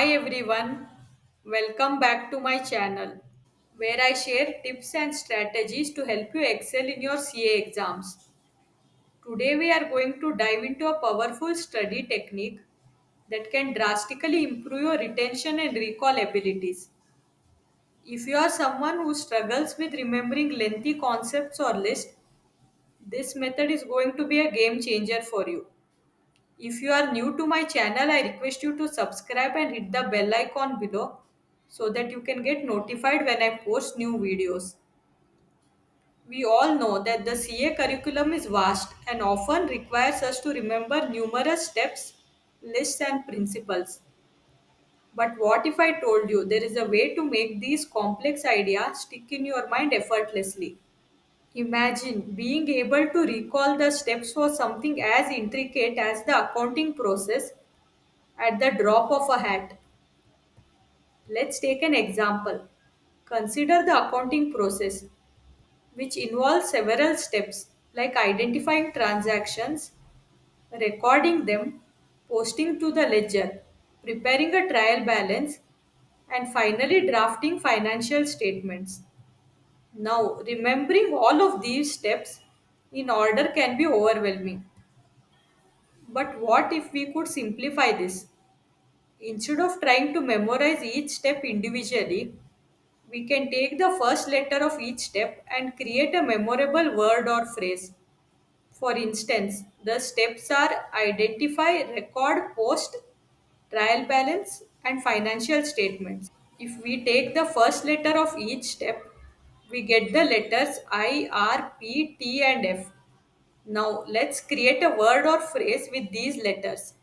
Hi everyone, welcome back to my channel where I share tips and strategies to help you excel in your CA exams. Today we are going to dive into a powerful study technique that can drastically improve your retention and recall abilities. If you are someone who struggles with remembering lengthy concepts or lists, this method is going to be a game changer for you. If you are new to my channel, I request you to subscribe and hit the bell icon below so that you can get notified when I post new videos. We all know that the CA curriculum is vast and often requires us to remember numerous steps, lists, and principles. But what if I told you there is a way to make these complex ideas stick in your mind effortlessly? Imagine being able to recall the steps for something as intricate as the accounting process at the drop of a hat. Let's take an example. Consider the accounting process, which involves several steps like identifying transactions, recording them, posting to the ledger, preparing a trial balance, and finally drafting financial statements. Now, remembering all of these steps in order can be overwhelming. But what if we could simplify this? Instead of trying to memorize each step individually, we can take the first letter of each step and create a memorable word or phrase. For instance, the steps are identify, record, post, trial balance, and financial statements. If we take the first letter of each step, we get the letters I, R, P, T, and F. Now let's create a word or phrase with these letters.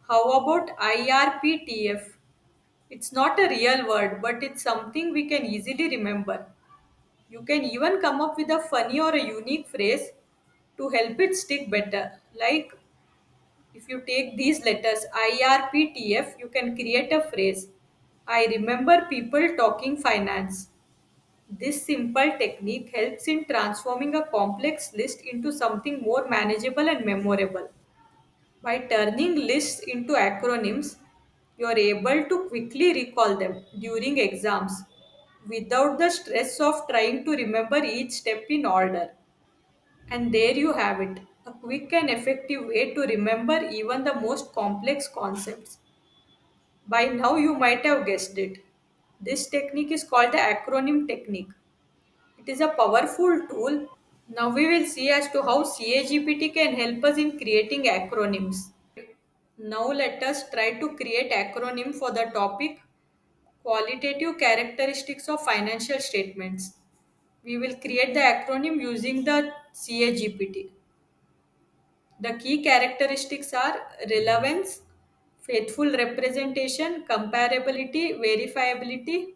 How about IRPTF? It's not a real word, but it's something we can easily remember. You can even come up with a funny or a unique phrase to help it stick better. Like if you take these letters IRPTF, you can create a phrase. I remember people talking finance. This simple technique helps in transforming a complex list into something more manageable and memorable. By turning lists into acronyms, you are able to quickly recall them during exams without the stress of trying to remember each step in order. And there you have it, a quick and effective way to remember even the most complex concepts. By now, you might have guessed it. This technique is called the acronym technique. It is a powerful tool. Now, we will see as to how CA GPT can help us in creating acronyms. Now let us try to create acronym for the topic qualitative characteristics of financial statements. We will create the acronym using the CA GPT. The key characteristics are relevance, faithful representation, comparability, verifiability,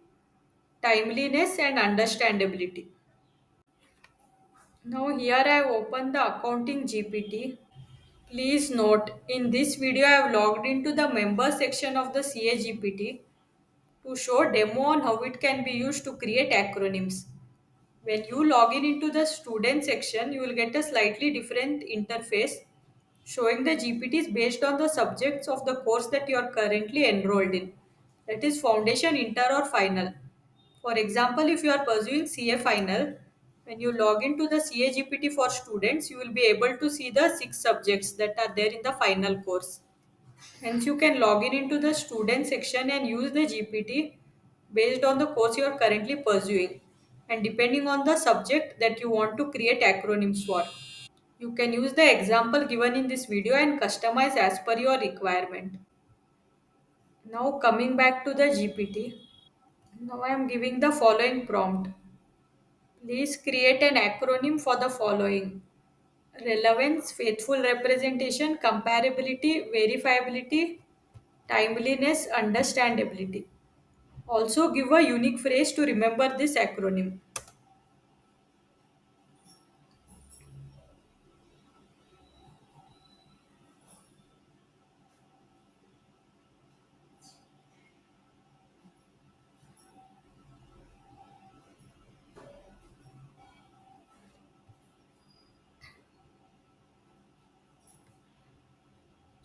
timeliness, and understandability. Now here I have opened the accounting GPT. Please note, in this video I have logged into the member section of the CA GPT to show demo on how it can be used to create acronyms. When you log in into the student section, you will get a slightly different interface showing the GPTs based on the subjects of the course that you are currently enrolled in. That is foundation, inter or final. For example, if you are pursuing CA final, when you log into the CA GPT for students, you will be able to see the 6 subjects that are there in the final course. Hence, you can log in into the student section and use the GPT based on the course you are currently pursuing and depending on the subject that you want to create acronyms for. You can use the example given in this video and customize as per your requirement. Now coming back to the GPT. Now I am giving the following prompt. Please create an acronym for the following: relevance, faithful representation, comparability, verifiability, timeliness, understandability. Also give a unique phrase to remember this acronym.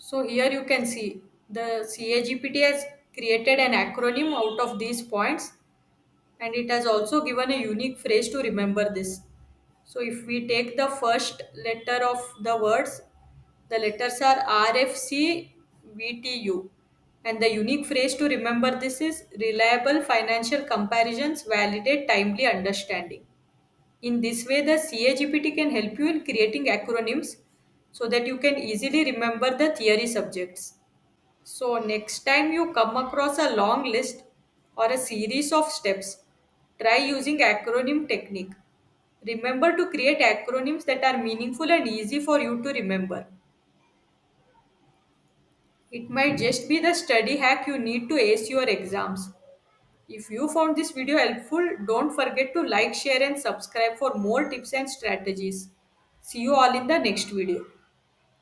So here you can see the CAGPT has created an acronym out of these points, and it has also given a unique phrase to remember this. So if we take the first letter of the words, the letters are RFCVTU, and the unique phrase to remember this is reliable financial comparisons validate timely understanding. In this way, the CA GPT can help you in creating acronyms so that you can easily remember the theory subjects. So, next time you come across a long list or a series of steps, try using acronym technique. Remember to create acronyms that are meaningful and easy for you to remember. It might just be the study hack you need to ace your exams. If you found this video helpful, don't forget to like, share, and subscribe for more tips and strategies. See you all in the next video.